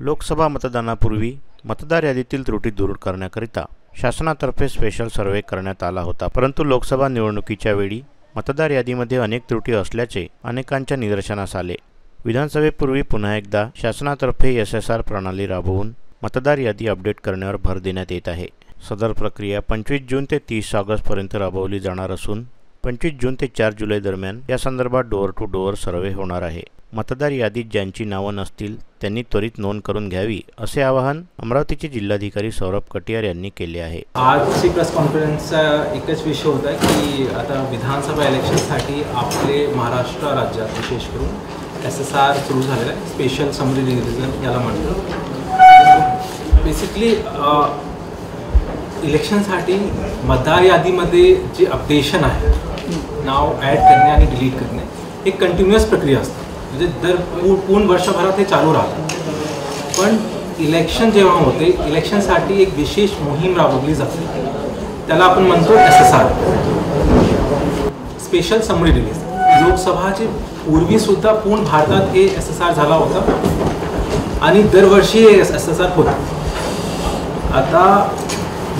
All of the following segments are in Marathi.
लोकसभा मतदानापूर्वी मतदार यादीतील त्रुटी दूर करण्याकरिता शासनातर्फे स्पेशल सर्व्हे करण्यात आला होता, परंतु लोकसभा निवडणुकीच्या वेळी मतदार यादीमध्ये अनेक त्रुटी असल्याचे अनेकांच्या निदर्शनास आले। विधानसभेपूर्वी पुन्हा एकदा शासनातर्फे SSR प्रणाली राबवून मतदार यादी अपडेट करण्यावर भर देण्यात येत आहे। सदर प्रक्रिया 25 जून ते 30 ऑगस्टपर्यंत राबवली जाणार असून 25 जून ते 4 जुलै दरम्यान या संदर्भात डोअर टू डोअर सर्व्हे होणार आहे। मतदार यादीत ज्यांची नावं नसतील त्यांनी त्वरित नोंद करून घ्यावी, असे आवाहन अमरावतीचे जिल्हाधिकारी सौरभ कटियार यांनी केले आहे। आजची प्रेस कॉन्फरन्सचा एकच विषय होता की आता विधानसभा इलेक्शनसाठी आपले महाराष्ट्र राज्यात विशेष करून SSR सुरू झालेला आहे, स्पेशल समरी रिव्हिजन याला म्हणतात। बेसिकली इलेक्शनसाठी मतदार यादीमध्ये जे अपडेशन आहे, नाव ॲड करणे आणि डिलीट करणे, एक कंटिन्युअस प्रक्रिया असते, म्हणजे दर पूर्ण वर्षभरात हे चालू राहतं। पण इलेक्शन जेव्हा होते, इलेक्शनसाठी एक विशेष मोहीम राबवली जाते, त्याला आपण म्हणतो SSR, स्पेशल समरी रिलीज। लोकसभाचे पूर्वीसुद्धा पूर्ण भारतात हे SSR झाला होता आणि दरवर्षी हे SSR होतं। आता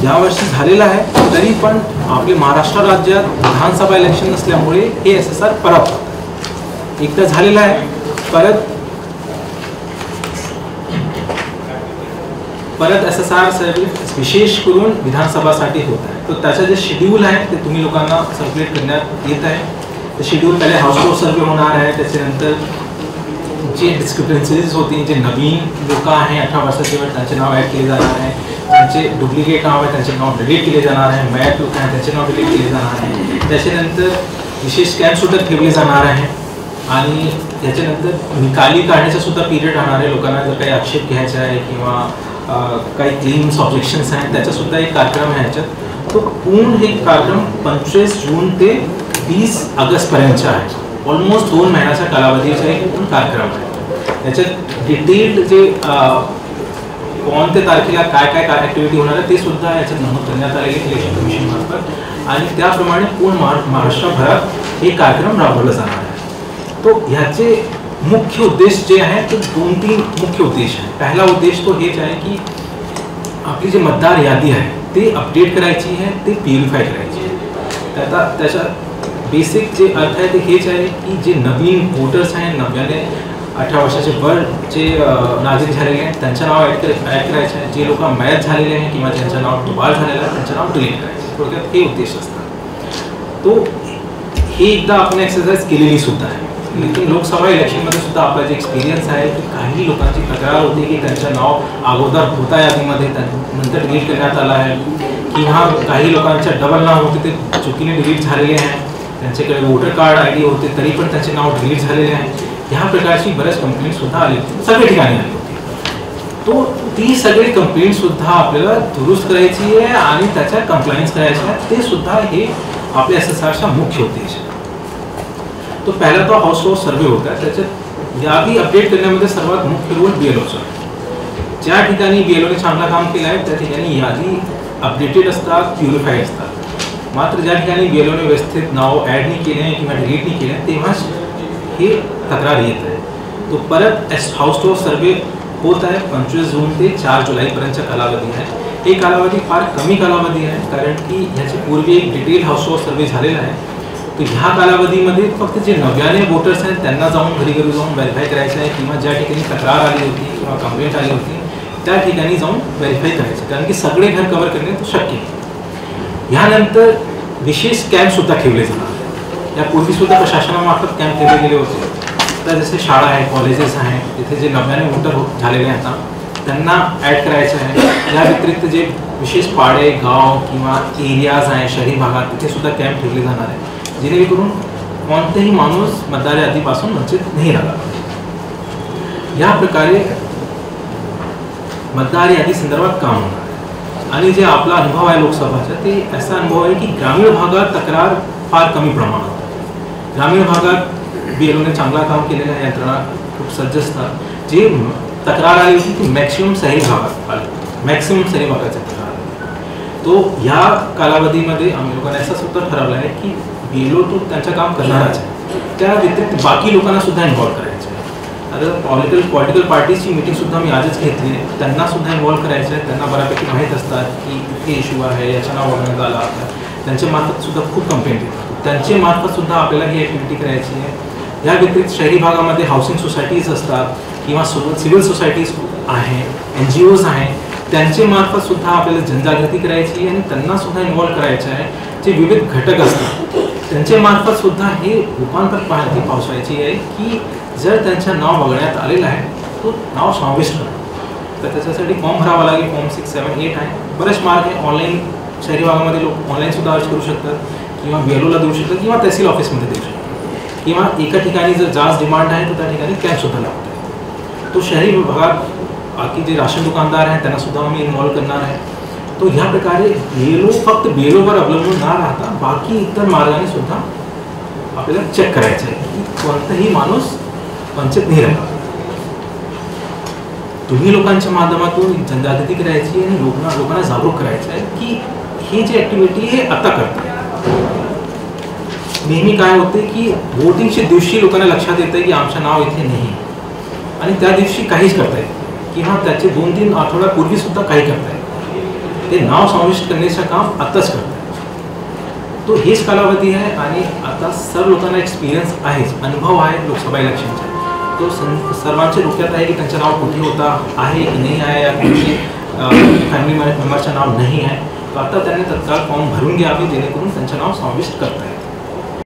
यावर्षी झालेलं आहे, तरी पण आपले महाराष्ट्र राज्यात विधानसभा इलेक्शन नसल्यामुळे हे SSR परत एकदा झालेलं आहे, परत SSR सर्वे विशेष करून विधानसभासाठी होत आहे। तर त्याचं जे शेड्यूल आहे ते तुम्ही लोकांना सर्क्युलेट करण्यात येत आहे। ते शेड्यूल पहिले हाऊस टू सर्वे होणार आहे, त्याच्यानंतर जे डिस्क्रिपन्सीज होती, जे नवीन लोक आहे 18 वर्षाचे त्यांचे नाव ॲड केले जाणार आहे, त्यांचे डुप्लिकेट नाव आहे त्यांचे नाव डिलीट केले जाणार आहे, मॅट लोक आहे त्यांचे नाव डिलीट केले जाणार आहे। त्याच्यानंतर विशेष कॅम्पसुद्धा ठेवले जाणार आहे आणि त्याच्यानंतर निकाली काढण्याचा सुद्धा पिरियड राहणार आहे। लोकांना जर काही आक्षेप घ्यायचा आहे किंवा काही क्लेम्स ऑब्जेक्शन्स आहेत त्याचासुद्धा एक कार्यक्रम आहे ह्याच्यात। तो पूर्ण हे कार्यक्रम 25 जून ते 20 ऑगस्टपर्यंतचा आहे, ऑलमोस्ट 2 महिन्याचा कालावधीचा एक पूर्ण कार्यक्रम आहे। त्याच्यात डिटेल्ड जे कोणत्या तारखेला काय काय ॲक्टिव्हिटी होणार आहे ते सुद्धा याच्यात नमूद करण्यात आलेले इलेक्शन कमिशन मार्फत आणि त्याप्रमाणे पूर्ण महाराष्ट्रभरात हे कार्यक्रम राबवला जाणार आहे। तो ह्याचे मुख्य उद्देश जे आहे ते 2-3 मुख्य उद्देश आहे। पहिला उद्देश तो हेच आहे की आपली जी मतदार यादी आहे ते अपडेट करायची आहे, ते प्युरिफाय करायची आहे। आता त्याचा बेसिक जे अर्थ आहे ते हेच आहे की जे नवीन वोटर्स आहेत, नव्याने 18 वर्षाचे वर जे नागरिक झालेले आहेत त्यांचं नाव ॲड करायचं आहे, जे लोक मॅच झालेले आहेत किंवा ज्यांचं नाव दुबार झालेलं आहे त्यांचं नाव डिलीट करायचं, थोडक्यात हे उद्देश असतात। तो हे एकदा आपण एक्सरसाइज केलेली सुद्धा आहे। लेकिन लोकसभा इलेक्शनमध्ये सुद्धा आपला जे एक्सपिरियन्स आहे की काही लोकांची तक्रार होती की त्यांचं नाव अगोदर होता यादीमध्ये नंतर डिलीट करण्यात आलं आहे, किंवा काही लोकांच्या डबल नाव होते ते चुकीने डिलीट झालेले आहे, त्यांच्याकडे वोटर कार्ड ID होते तरी पण त्यांचे नाव डिलीट झालेले आहे। ह्या प्रकारची बऱ्याच कंप्लेंटसुद्धा आली होती, सगळ्या ठिकाणी आली होती। तो ती सगळी कंप्लेंटसुद्धा आपल्याला दुरुस्त करायची आहे आणि त्याचा कंप्लायन्स करायचा आहे, ते सुद्धा हे आपल्या SSRचा मुख्य उद्देश आहे। तो पहिला तो हाऊस टू सर्वे होता, त्याच्यात यादी अपडेट करण्यामध्ये सर्वात मुख्य रोल BLOचा आहे। ज्या ठिकाणी BLOने चांगलं काम केलं आहे त्या ठिकाणी यादी अपडेटेड असतात, प्युरिफाईड असतात। मात्र ज्या ठिकाणी BLOने व्यवस्थित नाव ॲड नाही केले किंवा डिलीट नाही केले तेव्हाच हे तक्रार येत आहे। तो परत हाऊस टू सर्वे होत आहे 25 जून ते 4 जुलैपर्यंतचा कालावधी आहे। हे कालावधी फार कमी कालावधी आहे, कारण की ह्याच्या पूर्वी एक डिटेल हाऊस टू सर्वे झालेला आहे। तर ह्या कालावधीमध्ये फक्त जे नव्याने वोटर्स आहेत त्यांना जाऊन घरी जाऊन व्हेरीफाय करायचं आहे, किंवा ज्या ठिकाणी तक्रार आली होती किंवा कंप्लेंट आली होती त्या ठिकाणी जाऊन व्हेरीफाय करायचं, कारण की सगळे घर कव्हर करणे तो शक्य नाही। ह्यानंतर विशेष कॅम्पसुद्धा ठेवले जाणार। यापूर्वीसुद्धा प्रशासनामार्फत कॅम्प ठेवले गेले होते, तर जसे शाळा आहे, कॉलेजेस आहेत, तिथे जे नव्याने वोटर झालेले आहेत ना त्यांना ॲड करायचं आहे। या व्यतिरिक्त जे विशेष पाडे, गाव किंवा एरियाज आहे शहरी भागात तिथे सुद्धा कॅम्प ठेवले जाणार आहे, जेणेकरून कोणताही माणूस मतदार यादीपासून वंचित नाही राहिला। या प्रकारे मतदार यादी संदर्भात काम होणार आहे। आणि जे आपला अनुभव आहे लोकसभाचा ते असा अनुभव आहे की ग्रामीण भागात तक्रार फार कमी प्रमाणात आहे। ग्रामीण भागात BLOने चांगला काम केलेलं आहे, यंत्रणा खूप सज्ज असतात। जे तक्रार आली होती ती मॅक्सिमम शहरी भागात आली, मॅक्सिमम शहरी भागाच्या तक्रार आली। तो ह्या कालावधीमध्ये आम्ही लोकांनी असं सुद्धा ठरवलं आहे की BLO तो त्यांचं काम करणारच आहे, त्या व्यतिरिक्त बाकी लोकांना सुद्धा इन्व्हॉल्व करायचं आहे। आता पॉलिटिकल पार्टीजची मीटिंगसुद्धा मी आजच घेतली आहे. त्यांनासुद्धा इन्व्हॉल्व करायचं आहे. त्यांना बऱ्यापैकी माहीत असतात की इथे इश्यू आहे, याचं नाव बघण्यात आलं आहे. त्यांच्या मार्फतसुद्धा खूप कंप्लेंट येतात. त्यांच्या मार्फतसुद्धा आपल्याला ही ॲक्टिव्हिटी करायची आहे. या व्यतिरिक्त शहरी भागामध्ये हाऊसिंग सोसायटीज असतात किंवा सिव्हिल सोसायटीज आहे, NGOज आहे, त्यांचे मार्फतसुद्धा आपल्याला जनजागृती करायची आहे आणि त्यांनासुद्धा इन्व्हॉल्व करायचं आहे. जे विविध घटक असतात त्यांच्या मार्फतसुद्धा हे रूपांतर पावसायची आहे की जर त्यांचं नाव बघण्यात आलेलं आहे तो नाव समाविष्ट करा. तर त्याच्यासाठी फॉर्म भरावा लागेल. फॉर्म 6, 7, 8 आहे. बरेच मार्ग आहे. ऑनलाईन शहरी भागामध्ये लोक ऑनलाईनसुद्धा अर्ज करू शकतात किंवा BLOला देऊ शकतात किंवा तहसील ऑफिसमध्ये देऊ शकतात किंवा एका ठिकाणी जर जास्त डिमांड आहे तर त्या ठिकाणी कॅम्पसुद्धा लागतो आहे. तो शहरी भागात बाकी जे राशन दुकानदार आहेत त्यांनासुद्धा आम्ही इन्व्हॉल्व करणार आहे. तो ह्या प्रकारे फक्त BLOवर अवलंबून न राहता बाकी इतर मार्गाने सुद्धा आपल्याला चेक करायचं आहे की कोणताही माणूस वंचित नाही राहिला. तुम्ही लोकांच्या माध्यमातून जनजागृती करायची आणि लोकांना जागरूक करायचं आहे की ही जी ॲक्टिव्हिटी हे आता करते. नेहमी काय होते की वोटिंगच्या दिवशी लोकांना लक्षात येतं की आमचं नाव इथे नाही आणि त्या दिवशी काहीच करता येत किंवा त्याचे 2-3 आठवड्यापूर्वीसुद्धा काही करता येत. ते नाव समाविष्ट करण्याचं काम आत्ताच करतात. तो हेच कालावधी आहे आणि आता सर्व लोकांना एक्सपिरियन्स आहेच, अनुभव आहे लोकसभा इलेक्शनचा. तो सर्वांच्या डोक्यात आहे की त्यांचं नाव कुठे होता आहे की नाही आहे या कुठे फॅमिली मेंबरचं नाव नाही आहे. तर आता त्यांनी तत्काळ फॉर्म भरून घ्यावे जेणेकरून त्यांचं नाव समाविष्ट करता येईल.